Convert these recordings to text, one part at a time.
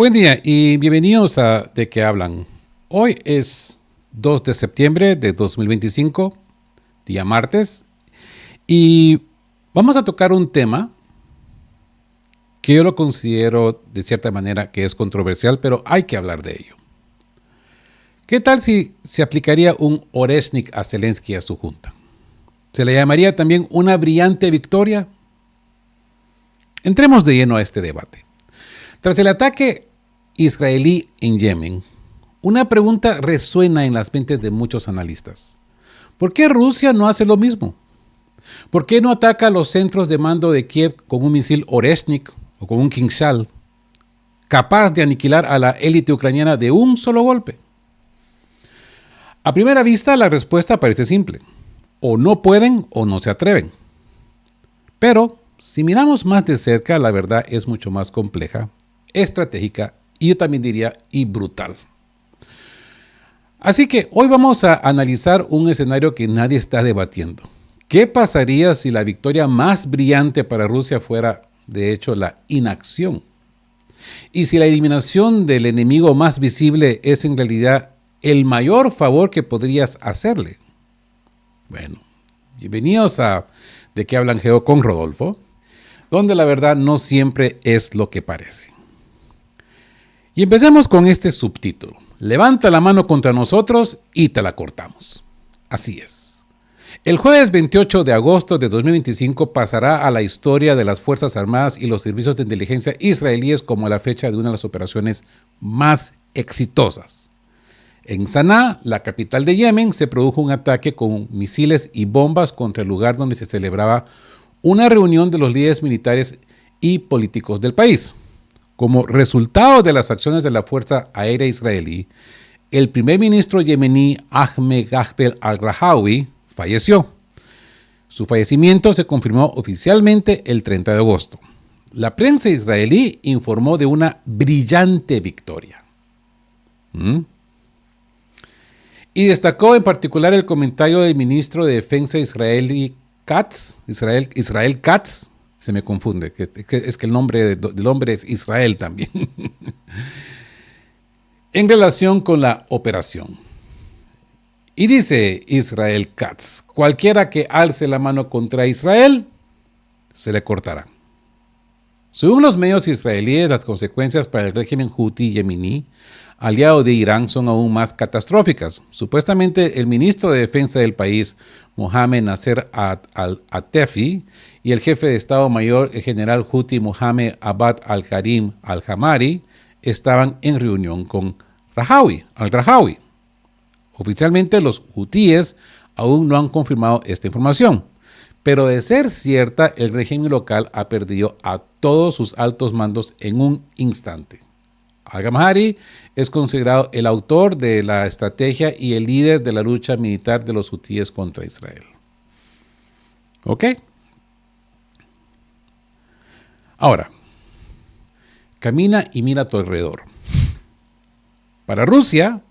Buen día y bienvenidos a ¿De qué hablan? Hoy es 2 de septiembre de 2025, día martes, y vamos a tocar un tema que yo lo considero de cierta manera que es controversial, pero hay que hablar de ello. ¿Qué tal si se aplicaría un Oreshnik a Zelensky y a su junta? ¿Se le llamaría también una brillante victoria? Entremos de lleno a este debate. Tras el ataque israelí en Yemen, una pregunta resuena en las mentes de muchos analistas. ¿Por qué Rusia no hace lo mismo? ¿Por qué no ataca los centros de mando de Kiev con un misil Oreshnik o con un Kinzhal, capaz de aniquilar a la élite ucraniana de un solo golpe? A primera vista, la respuesta parece simple. O no pueden o no se atreven. Pero, si miramos más de cerca, la verdad es mucho más compleja, estratégica y yo también diría y brutal. Así que hoy vamos a analizar un escenario que nadie está debatiendo. ¿Qué pasaría si la victoria más brillante para Rusia fuera, de hecho, la inacción? Y si la eliminación del enemigo más visible es en realidad el mayor favor que podrías hacerle. Bueno, bienvenidos a ¿De qué hablan Geo con Rodolfo? Donde la verdad no siempre es lo que parece. Y empecemos con este subtítulo. Levanta la mano contra nosotros y te la cortamos. Así es. El jueves 28 de agosto de 2025 pasará a la historia de las Fuerzas Armadas y los servicios de inteligencia israelíes como la fecha de una de las operaciones más exitosas. En Saná, la capital de Yemen, se produjo un ataque con misiles y bombas contra el lugar donde se celebraba una reunión de los líderes militares y políticos del país. Como resultado de las acciones de la Fuerza Aérea Israelí, el primer ministro yemení Ahmed Gahbel al-Rajawi falleció. Su fallecimiento se confirmó oficialmente el 30 de agosto. La prensa israelí informó de una brillante victoria. Y destacó en particular el comentario del ministro de Defensa Israel Katz, se me confunde, es que el nombre del hombre es Israel también, en relación con la operación. Y dice Israel Katz, cualquiera que alce la mano contra Israel, se le cortará. Según los medios israelíes, las consecuencias para el régimen Houthi yemení, aliado de Irán, son aún más catastróficas. Supuestamente, el ministro de Defensa del país, Mohammed Nasser al-Atefi, y el jefe de Estado Mayor, el general Houthi Mohammed Abad al-Karim al-Hamari, estaban en reunión con al-Rajawi. Oficialmente, los hutíes aún no han confirmado esta información. Pero de ser cierta, el régimen local ha perdido a todos sus altos mandos en un instante. Al-Hamari es considerado el autor de la estrategia y el líder de la lucha militar de los hutíes contra Israel. ¿Ok? Ahora, camina y mira a tu alrededor. Para Rusia,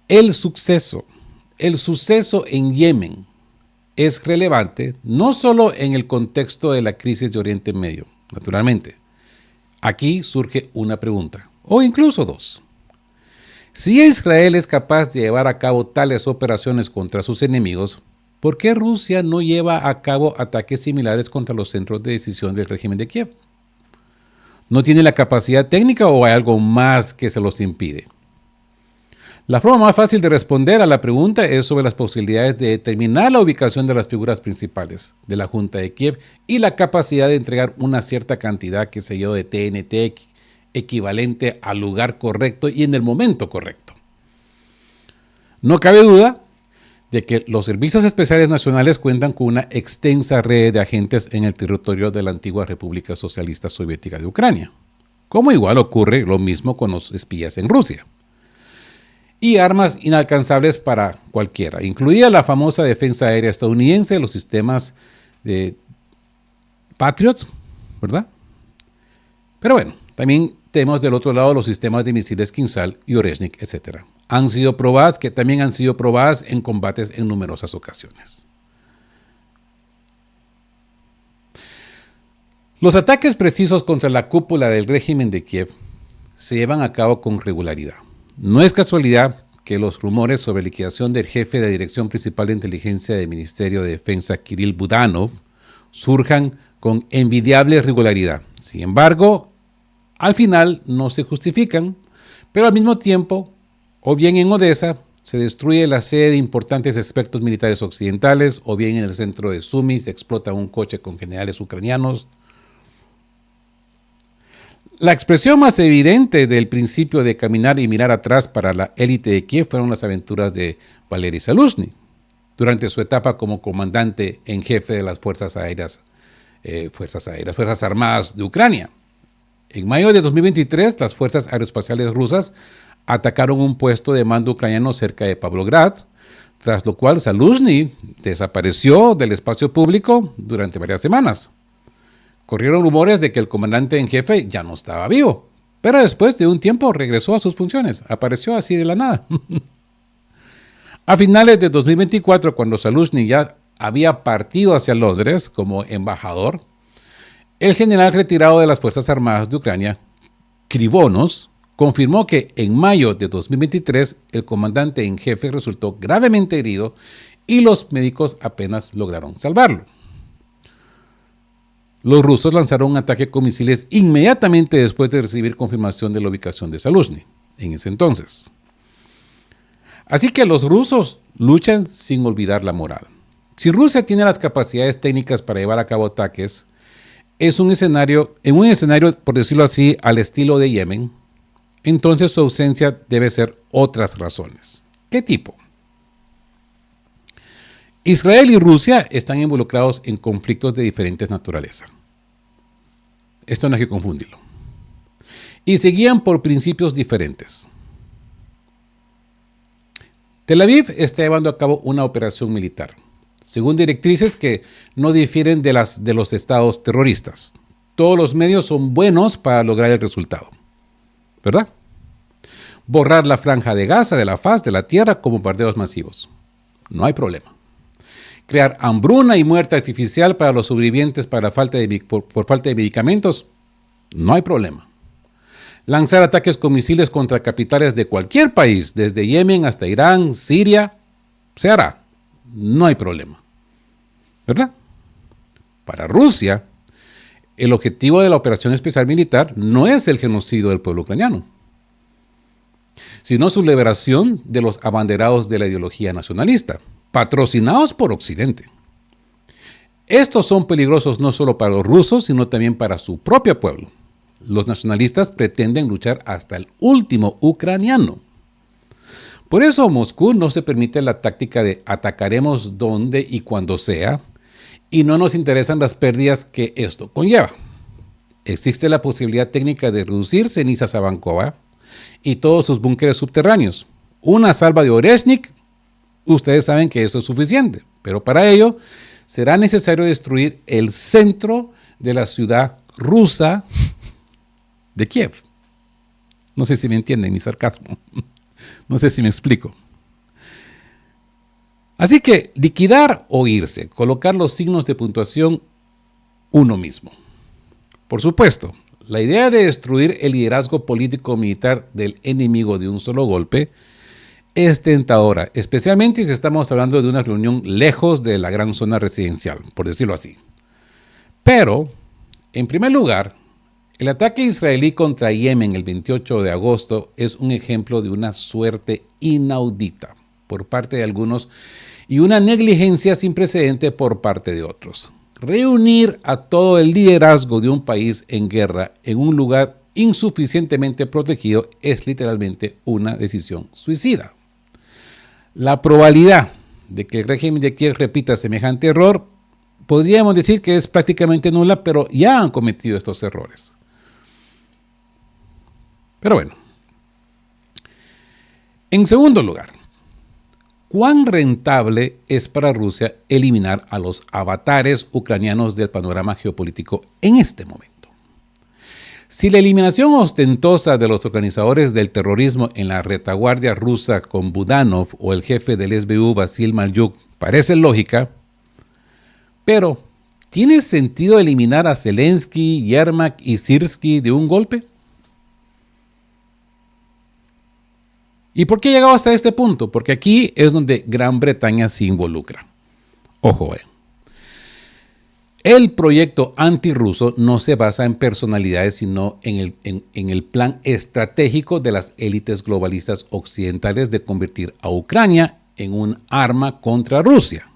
el suceso en Yemen es relevante no solo en el contexto de la crisis de Oriente Medio, naturalmente. Aquí surge una pregunta, o incluso dos. Si Israel es capaz de llevar a cabo tales operaciones contra sus enemigos, ¿por qué Rusia no lleva a cabo ataques similares contra los centros de decisión del régimen de Kiev? ¿No tiene la capacidad técnica o hay algo más que se los impide? La forma más fácil de responder a la pregunta es sobre las posibilidades de determinar la ubicación de las figuras principales de la Junta de Kiev y la capacidad de entregar una cierta cantidad, de TNT equivalente al lugar correcto y en el momento correcto. No cabe duda de que los servicios especiales nacionales cuentan con una extensa red de agentes en el territorio de la antigua República Socialista Soviética de Ucrania, como igual ocurre lo mismo con los espías en Rusia. Y armas inalcanzables para cualquiera, incluida la famosa defensa aérea estadounidense, los sistemas de Patriots, ¿verdad? Pero bueno, también tenemos del otro lado los sistemas de misiles Kinzhal y Oreshnik, etc. También han sido probadas en combates en numerosas ocasiones. Los ataques precisos contra la cúpula del régimen de Kiev se llevan a cabo con regularidad. No es casualidad que los rumores sobre liquidación del jefe de la Dirección Principal de Inteligencia del Ministerio de Defensa, Kirill Budanov, surjan con envidiable regularidad. Sin embargo, al final no se justifican, pero al mismo tiempo, o bien en Odessa, se destruye la sede de importantes expertos militares occidentales, o bien en el centro de Sumy se explota un coche con generales ucranianos. La expresión más evidente del principio de caminar y mirar atrás para la élite de Kiev fueron las aventuras de Valery Zaluzhny durante su etapa como comandante en jefe de las Fuerzas Armadas de Ucrania. En mayo de 2023, las fuerzas aeroespaciales rusas atacaron un puesto de mando ucraniano cerca de Pavlograd, tras lo cual Zaluzhny desapareció del espacio público durante varias semanas. Corrieron rumores de que el comandante en jefe ya no estaba vivo, pero después de un tiempo regresó a sus funciones, apareció así de la nada. A finales de 2024, cuando Zaluzhny ya había partido hacia Londres como embajador, el general retirado de las Fuerzas Armadas de Ucrania, Krivonos, confirmó que en mayo de 2023 el comandante en jefe resultó gravemente herido y los médicos apenas lograron salvarlo. Los rusos lanzaron un ataque con misiles inmediatamente después de recibir confirmación de la ubicación de Zaluzhny en ese entonces. Así que los rusos luchan sin olvidar la moral. Si Rusia tiene las capacidades técnicas para llevar a cabo ataques, en un escenario, por decirlo así, al estilo de Yemen, entonces su ausencia debe ser otras razones. ¿Qué tipo? Israel y Rusia están involucrados en conflictos de diferentes naturaleza. Esto no hay que confundirlo. Y se guían por principios diferentes. Tel Aviv está llevando a cabo una operación militar, según directrices que no difieren de las de los estados terroristas. Todos los medios son buenos para lograr el resultado, ¿verdad? Borrar la franja de Gaza de la faz de la tierra con bombardeos masivos. No hay problema. Crear hambruna y muerte artificial para los sobrevivientes por falta de medicamentos. No hay problema. Lanzar ataques con misiles contra capitales de cualquier país, desde Yemen hasta Irán, Siria, se hará. No hay problema. ¿Verdad? Para Rusia, el objetivo de la operación especial militar no es el genocidio del pueblo ucraniano, sino su liberación de los abanderados de la ideología nacionalista, patrocinados por Occidente. Estos son peligrosos no solo para los rusos, sino también para su propio pueblo. Los nacionalistas pretenden luchar hasta el último ucraniano. Por eso Moscú no se permite la táctica de atacaremos donde y cuando sea, y no nos interesan las pérdidas que esto conlleva. Existe la posibilidad técnica de reducir cenizas a Vankova y todos sus búnkeres subterráneos. Una salva de Oreshnik, ustedes saben que eso es suficiente, pero para ello será necesario destruir el centro de la ciudad rusa de Kiev. No sé si me entienden mi sarcasmo. No sé si me explico. Así que liquidar o irse, colocar los signos de puntuación uno mismo. Por supuesto, la idea de destruir el liderazgo político-militar del enemigo de un solo golpe es tentadora, especialmente si estamos hablando de una reunión lejos de la gran zona residencial, por decirlo así. Pero, en primer lugar, el ataque israelí contra Yemen el 28 de agosto es un ejemplo de una suerte inaudita por parte de algunos y una negligencia sin precedente por parte de otros. Reunir a todo el liderazgo de un país en guerra en un lugar insuficientemente protegido es literalmente una decisión suicida. La probabilidad de que el régimen de Kiev repita semejante error podríamos decir que es prácticamente nula, pero ya han cometido estos errores. Pero bueno. En segundo lugar, ¿cuán rentable es para Rusia eliminar a los avatares ucranianos del panorama geopolítico en este momento? Si la eliminación ostentosa de los organizadores del terrorismo en la retaguardia rusa con Budanov o el jefe del SBU Vasil Malyuk parece lógica, pero ¿tiene sentido eliminar a Zelensky, Yermak y Sirski de un golpe? ¿Y por qué he llegado hasta este punto? Porque aquí es donde Gran Bretaña se involucra. Ojo, el proyecto antirruso no se basa en personalidades, sino en el plan estratégico de las élites globalistas occidentales de convertir a Ucrania en un arma contra Rusia.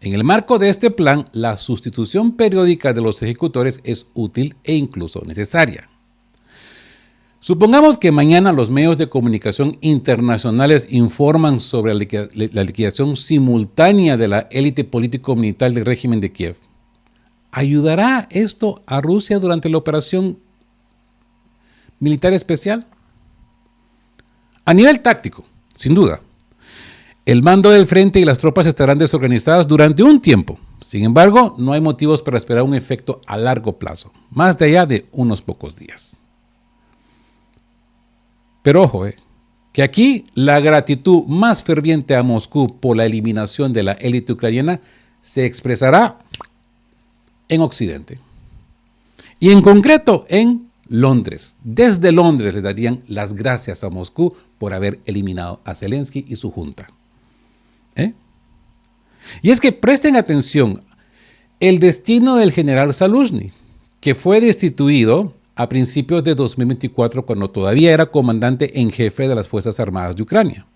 En el marco de este plan, la sustitución periódica de los ejecutores es útil e incluso necesaria. Supongamos que mañana los medios de comunicación internacionales informan sobre la liquidación simultánea de la élite político-militar del régimen de Kiev. ¿Ayudará esto a Rusia durante la operación militar especial? A nivel táctico, sin duda. El mando del frente y las tropas estarán desorganizadas durante un tiempo. Sin embargo, no hay motivos para esperar un efecto a largo plazo, más allá de unos pocos días. Pero ojo, que aquí la gratitud más ferviente a Moscú por la eliminación de la élite ucraniana se expresará en Occidente. Y en concreto en Londres. Desde Londres le darían las gracias a Moscú por haber eliminado a Zelensky y su junta. Y es que presten atención, el destino del general Zaluzhny, que fue destituido a principios de 2024 cuando todavía era comandante en jefe de las Fuerzas Armadas de Ucrania.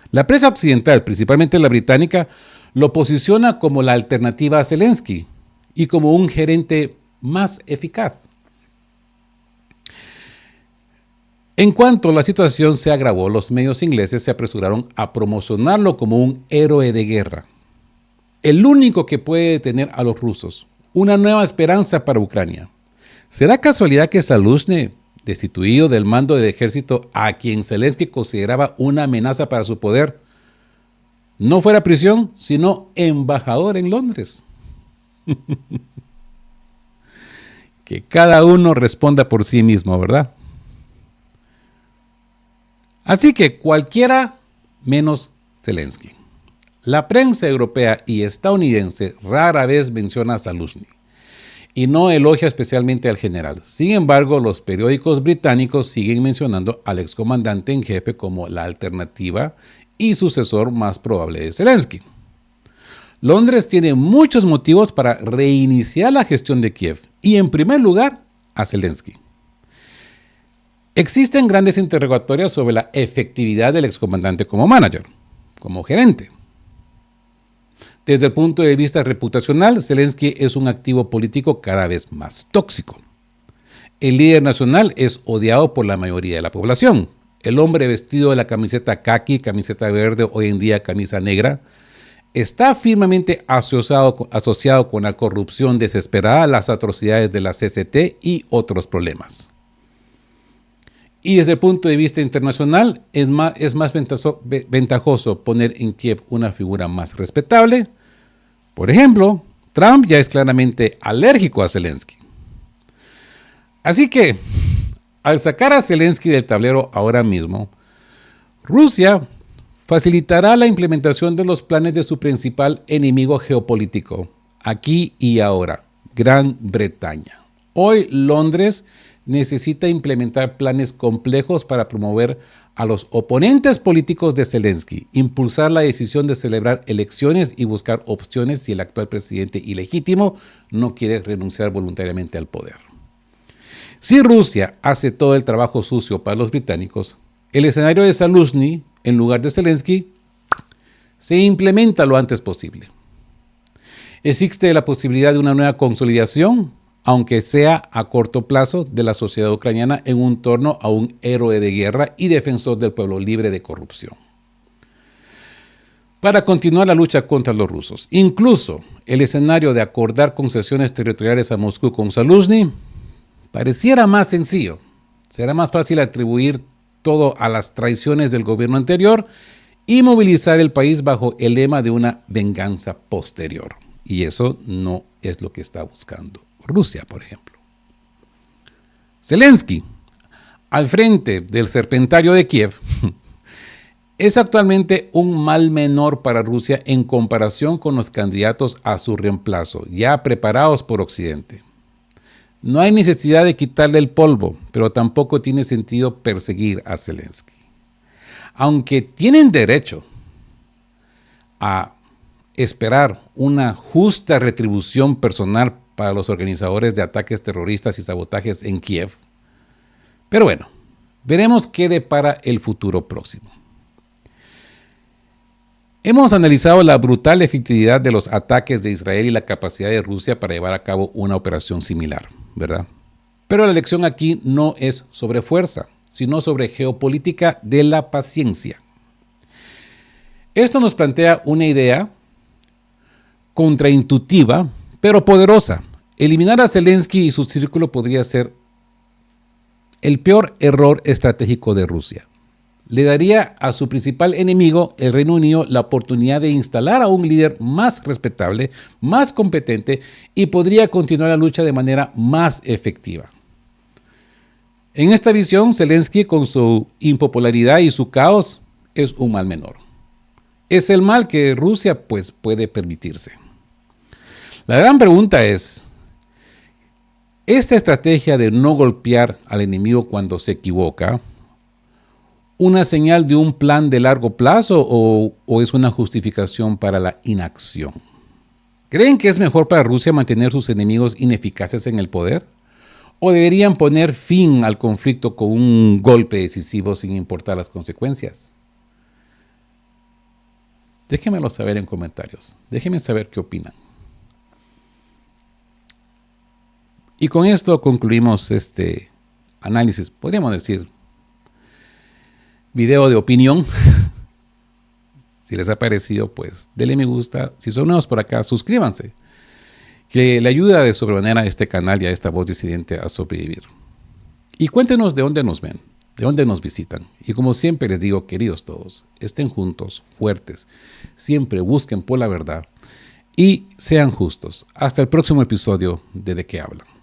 La prensa occidental, principalmente la británica, lo posiciona como la alternativa a Zelensky y como un gerente más eficaz. En cuanto la situación se agravó, los medios ingleses se apresuraron a promocionarlo como un héroe de guerra. El único que puede detener a los rusos. Una nueva esperanza para Ucrania. ¿Será casualidad que Zaluzhny, destituido del mando del ejército a quien Zelensky consideraba una amenaza para su poder, no fuera prisión, sino embajador en Londres? Que cada uno responda por sí mismo, ¿verdad? Así que cualquiera menos Zelensky. La prensa europea y estadounidense rara vez menciona a Zaluzhny y no elogia especialmente al general. Sin embargo, los periódicos británicos siguen mencionando al excomandante en jefe como la alternativa y sucesor más probable de Zelensky. Londres tiene muchos motivos para reiniciar la gestión de Kiev y, en primer lugar, a Zelensky. Existen grandes interrogatorios sobre la efectividad del excomandante como manager, como gerente. Desde el punto de vista reputacional, Zelensky es un activo político cada vez más tóxico. El líder nacional es odiado por la mayoría de la población. El hombre vestido de la camiseta caqui, camiseta verde, hoy en día camisa negra, está firmemente asociado con la corrupción desesperada, las atrocidades de la CCT y otros problemas. Y desde el punto de vista internacional, es más ventajoso poner en Kiev una figura más respetable. Por ejemplo, Trump ya es claramente alérgico a Zelensky. Así que, al sacar a Zelensky del tablero ahora mismo, Rusia facilitará la implementación de los planes de su principal enemigo geopolítico, aquí y ahora, Gran Bretaña. Hoy Londres necesita implementar planes complejos para promover a los oponentes políticos de Zelensky, impulsar la decisión de celebrar elecciones y buscar opciones si el actual presidente ilegítimo no quiere renunciar voluntariamente al poder. Si Rusia hace todo el trabajo sucio para los británicos, el escenario de Zaluzhny, en lugar de Zelensky, se implementa lo antes posible. Existe la posibilidad de una nueva consolidación, aunque sea a corto plazo, de la sociedad ucraniana en un torno a un héroe de guerra y defensor del pueblo libre de corrupción. Para continuar la lucha contra los rusos, incluso el escenario de acordar concesiones territoriales a Moscú con Zaluzhny pareciera más sencillo. Será más fácil atribuir todo a las traiciones del gobierno anterior y movilizar el país bajo el lema de una venganza posterior. Y eso no es lo que está buscando Rusia, por ejemplo. Zelensky, al frente del Serpentario de Kiev, es actualmente un mal menor para Rusia en comparación con los candidatos a su reemplazo, ya preparados por Occidente. No hay necesidad de quitarle el polvo, pero tampoco tiene sentido perseguir a Zelensky. aunque tienen derecho a esperar una justa retribución personal para los organizadores de ataques terroristas y sabotajes en Kiev. Pero bueno, veremos qué depara el futuro próximo. Hemos analizado la brutal efectividad de los ataques de Israel y la capacidad de Rusia para llevar a cabo una operación similar, ¿verdad? Pero la lección aquí no es sobre fuerza, sino sobre geopolítica de la paciencia. Esto nos plantea una idea contraintuitiva, pero poderosa. Eliminar a Zelensky y su círculo podría ser el peor error estratégico de Rusia. Le daría a su principal enemigo, el Reino Unido, la oportunidad de instalar a un líder más respetable, más competente y podría continuar la lucha de manera más efectiva. En esta visión, Zelensky, con su impopularidad y su caos, es un mal menor. Es el mal que Rusia puede permitirse. La gran pregunta es, ¿esta estrategia de no golpear al enemigo cuando se equivoca una señal de un plan de largo plazo o es una justificación para la inacción? ¿Creen que es mejor para Rusia mantener sus enemigos ineficaces en el poder? ¿O deberían poner fin al conflicto con un golpe decisivo sin importar las consecuencias? Déjenmelo saber en comentarios. Déjenme saber qué opinan. Y con esto concluimos este análisis, podríamos decir, video de opinión. Si les ha parecido, pues denle me gusta. Si son nuevos por acá, suscríbanse, que le ayuda de sobremanera a este canal y a esta voz disidente a sobrevivir. Y cuéntenos de dónde nos ven, de dónde nos visitan. Y como siempre les digo, queridos todos, estén juntos, fuertes, siempre busquen por la verdad y sean justos. Hasta el próximo episodio de ¿De qué hablan?